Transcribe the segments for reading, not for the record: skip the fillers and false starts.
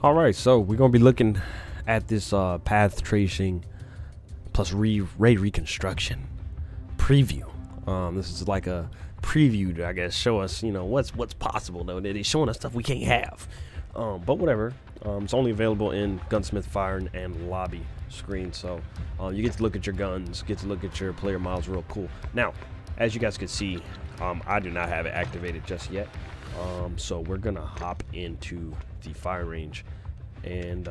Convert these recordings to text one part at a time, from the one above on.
All right, so we're gonna be looking at this path tracing plus ray reconstruction preview. This is like a preview to, I guess, show us, what's possible. Though they're showing us stuff we can't have, but whatever. It's only available in Gunsmith, Fire, and Lobby screen, so you get to look at your guns, get to look at your player models, real cool. Now, as you guys can see, I do not have it activated just yet. So we're gonna hop into the fire range and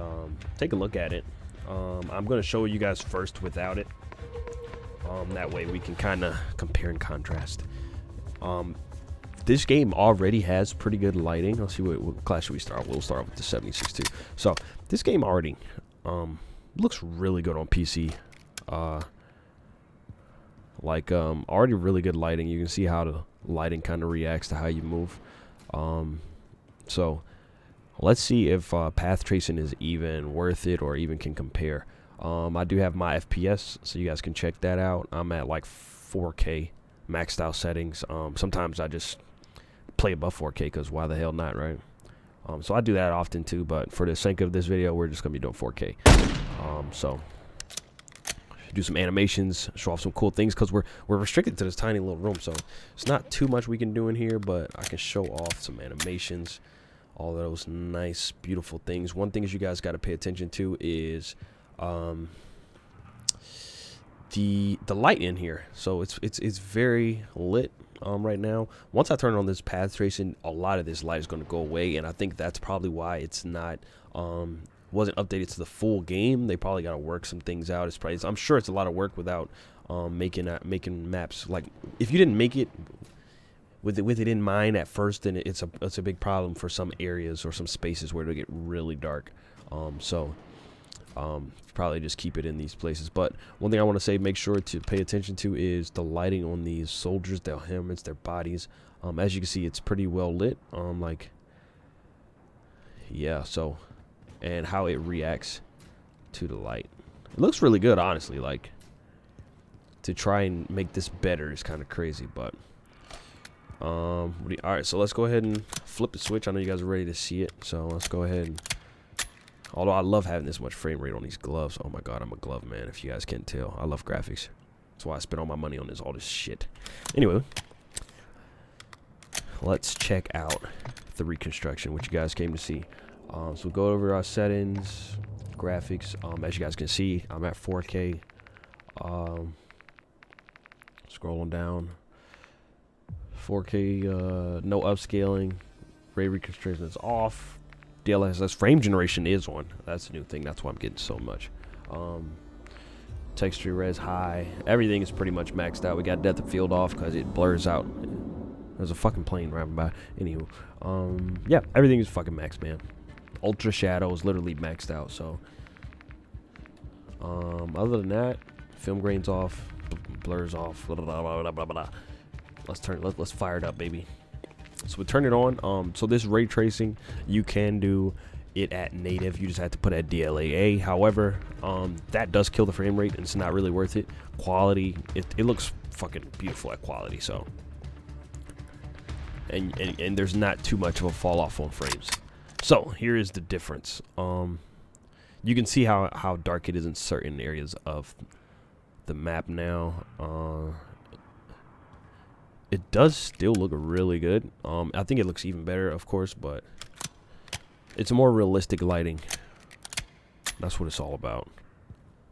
take a look at it. I'm gonna show you guys first without it. That way we can kind of compare and contrast. This game already has pretty good lighting. Let's see what class should we start. We'll start with the 76 2. So this game already looks really good on PC. Already really good lighting. You can see how the lighting kind of reacts to how you move. So let's see if path tracing is even worth it or even can compare. I do have my FPS, so you guys can check that out. I'm at like 4K maxed out settings. Sometimes I just play above 4K because why the hell not, right? So I do that often too, but for the sake of this video, we're just gonna be doing 4K. So do some animations, show off some cool things because we're restricted to this tiny little room, so it's not too much we can do in here, but I can show off some animations, all those nice beautiful things. One thing you guys got to pay attention to is the light in here. So it's very lit right now. Once I turn on this path tracing, a lot of this light is going to go away, and I think that's probably why it's not wasn't updated to the full game. They probably got to work some things out. I'm sure it's a lot of work without making maps. Like, if you didn't make it with it in mind at first, then it's a big problem for some areas or some spaces where it'll get really dark. Probably just keep it in these places. But one thing I want to say, make sure to pay attention to is the lighting on these soldiers, their helmets, their bodies. As you can see, it's pretty well lit. And how it reacts to the light. It looks really good, honestly. Like, to try and make this better is kind of crazy, but all right, so let's go ahead and flip the switch. I know you guys are ready to see it, so let's go ahead and, although I love having this much frame rate on these gloves. Oh my god, I'm a glove man, if you guys can't tell. I love graphics. That's why I spend all my money on all this shit. Anyway, let's check out the reconstruction, which you guys came to see. So we'll go over our settings, graphics. As you guys can see, I'm at 4K. Scrolling down, 4K, no upscaling, ray reconstruction is off, DLSS frame generation is on. That's a new thing. That's why I'm getting so much. Texture res high. Everything is pretty much maxed out. We got depth of field off because it blurs out. There's a fucking plane driving by. Anywho, yeah, everything is fucking maxed, man. Ultra shadow is literally maxed out. So, other than that, film grains off, blurs off. Blah, blah, blah, blah, blah, blah. Let's fire it up, baby. So we turn it on. So this ray tracing, you can do it at native. You just have to put at DLAA. However, that does kill the frame rate, and it's not really worth it. Quality, it looks fucking beautiful at quality. So, and there's not too much of a fall off on frames. So here is the difference. You can see how dark it is in certain areas of the map now. It does still look really good. I think it looks even better, of course, but it's more realistic lighting. That's what it's all about.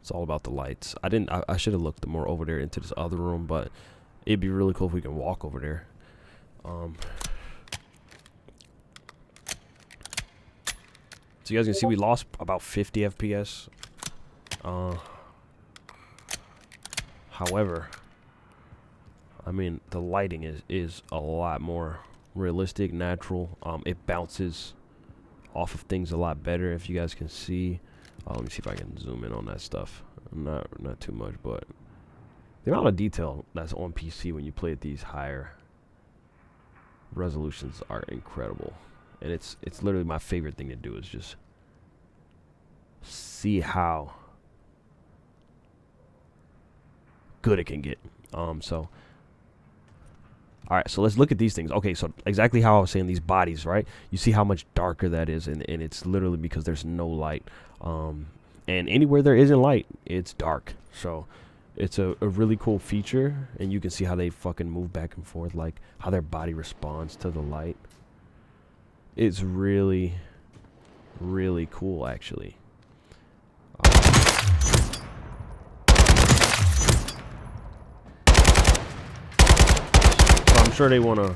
It's all about the lights. I should have looked more over there into this other room, but it'd be really cool if we can walk over there. So you guys can see we lost about 50 FPS. However, I mean, the lighting is a lot more realistic, natural. It bounces off of things a lot better, if you guys can see. Let me see if I can zoom in on that stuff. Not too much, but the amount of detail that's on PC when you play at these higher resolutions are incredible. And it's literally my favorite thing to do, is just see how good it can get. So All right, so let's look at these things. Okay, so exactly how I was saying, these bodies, right? You see how much darker that is, and it's literally because there's no light. And anywhere there isn't light, it's dark. So it's a really cool feature, and you can see how they fucking move back and forth, like how their body responds to the light. It's really, really cool, actually. Sure they want to,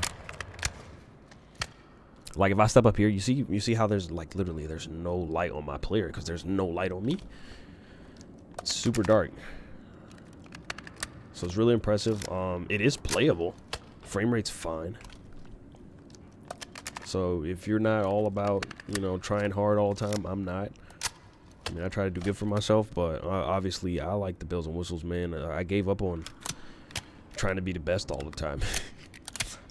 like, if I step up here, you see how there's like literally there's no light on my player because there's no light on me. It's super dark, so it's really impressive. It is playable, frame rate's fine. So if you're not all about, you know, trying hard all the time, I'm not. I mean, I try to do good for myself, but obviously I like the bells and whistles, man. I gave up on trying to be the best all the time.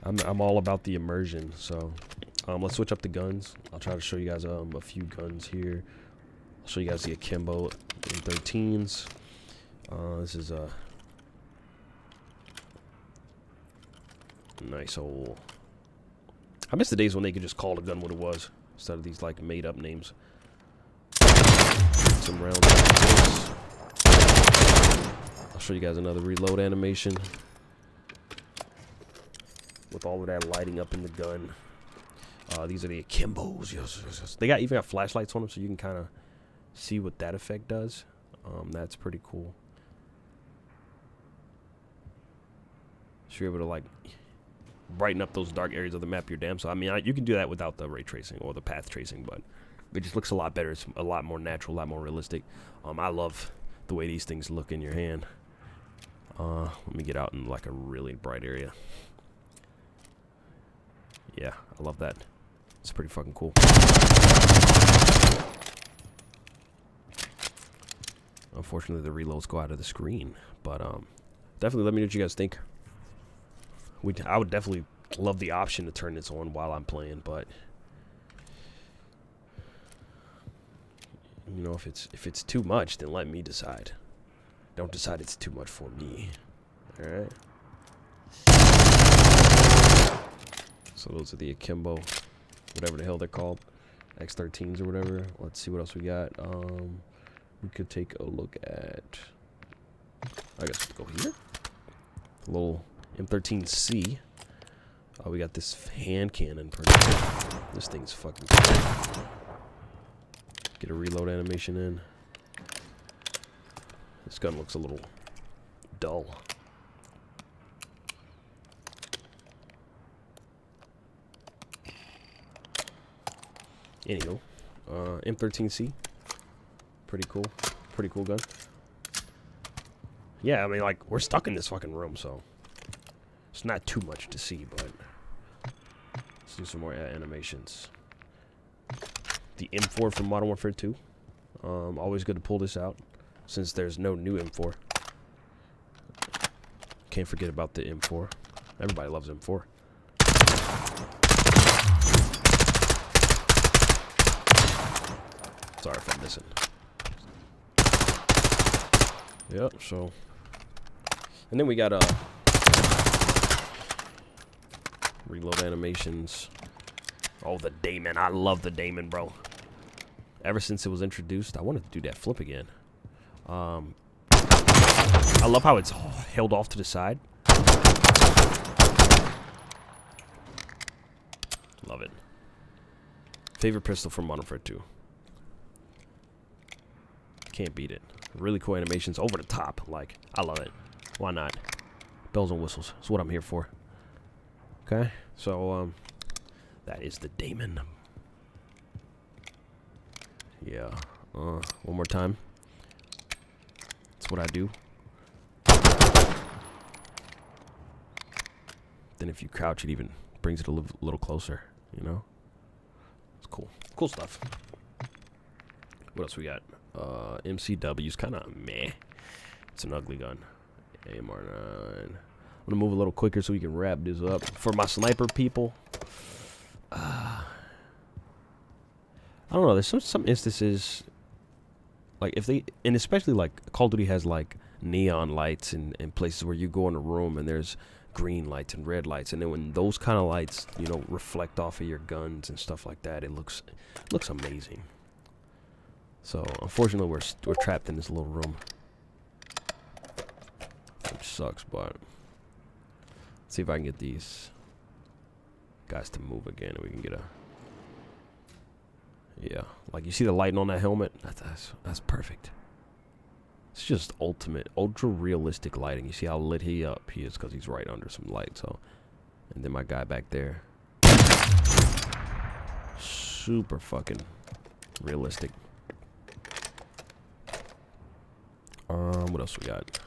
I'm all about the immersion. So let's switch up the guns. I'll try to show you guys a few guns here. I'll show you guys the akimbo M13s. This is a nice old. I miss the days when they could just call a gun what it was instead of these like made up names. Some rounds like this. I'll show you guys another reload animation with all of that lighting up in the gun. These are the akimbos. Yes. They even got flashlights on them, so you can kind of see what that effect does. That's pretty cool. So you're able to like brighten up those dark areas of the map you're damn. So I mean, you can do that without the ray tracing or the path tracing, but it just looks a lot better. It's a lot more natural, a lot more realistic. I love the way these things look in your hand. Let me get out in like a really bright area. Yeah, I love that. It's pretty fucking cool. Unfortunately, the reloads go out of the screen, but definitely let me know what you guys think. I would definitely love the option to turn this on while I'm playing, but you know, if it's too much, then let me decide. Don't decide it's too much for me. All right. So those are the akimbo, whatever the hell they're called, X13s or whatever. Let's see what else we got. We could take a look at, I guess let's go here. A little M13C. Oh, we got this hand cannon. This thing's fucking cool. Get a reload animation in. This gun looks a little dull. Anywho, M13C, pretty cool gun. Yeah, I mean, like, we're stuck in this fucking room, so it's not too much to see, but let's do some more animations. The M4 from Modern Warfare 2. Always good to pull this out, since there's no new M4. Can't forget about the M4. Everybody loves M4. Sorry if I'm missing. Yep, so. And then we got reload animations. Oh, the Damon. I love the Damon, bro. Ever since it was introduced, I wanted to do that flip again. I love how it's held off to the side. Love it. Favorite pistol from Modern Warfare 2. Can't beat it. Really cool animations, over the top. Like, I love it. Why not? Bells and whistles. That's what I'm here for. Okay, so that is the Damon. Yeah. One more time. That's what I do. Then if you crouch, it even brings it a little closer. You know. It's cool. Cool stuff. What else we got? MCW's kind of meh. It's an ugly gun. AMR9. I'm gonna move a little quicker so we can wrap this up. For my sniper people, I don't know. There's some instances, like if they, and especially like Call of Duty has like neon lights in places where you go in a room and there's green lights and red lights, and then when those kind of lights, you know, reflect off of your guns and stuff like that, it looks amazing. So unfortunately, we're trapped in this little room, which sucks. But let's see if I can get these guys to move again, and we can get a like you see the lighting on that helmet. That's perfect. It's just ultra realistic lighting. You see how lit he is because he's right under some light. So, and then my guy back there, super fucking realistic. What else we got?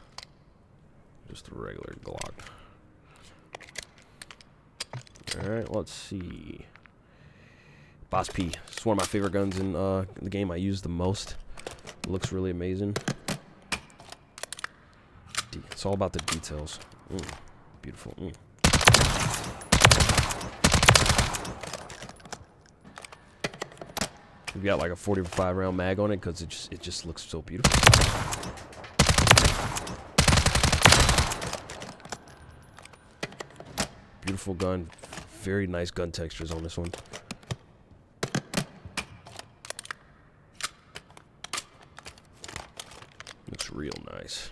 Just a regular Glock. All right, let's see. Boss P. It's one of my favorite guns in the game. I use the most. It looks really amazing. It's all about the details. Beautiful. We've got like a 45 round mag on it because it just looks so beautiful. Beautiful gun. Very nice gun textures on this one. Looks real nice.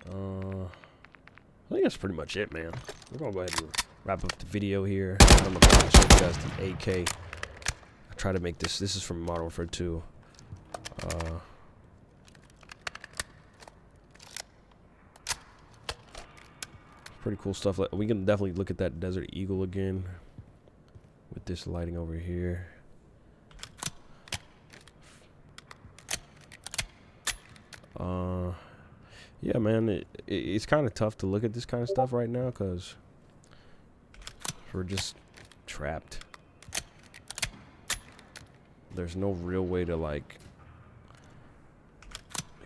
I think that's pretty much it, man. We're gonna go ahead and wrap up the video here. I'm gonna show you guys the AK. I try to make this. This is from Modern Warfare 2. Pretty cool stuff. We can definitely look at that Desert Eagle again with this lighting over here. Yeah, man, it's kind of tough to look at this kind of stuff right now because we're just trapped. There's no real way to like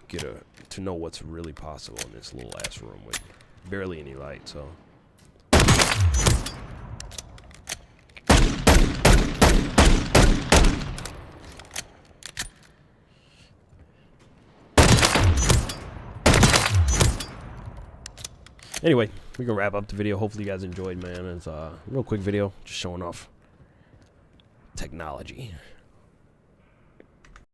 to know what's really possible in this little ass room with barely any light. So anyway, we can wrap up the video. Hopefully you guys enjoyed, man. It's a real quick video just showing off technology.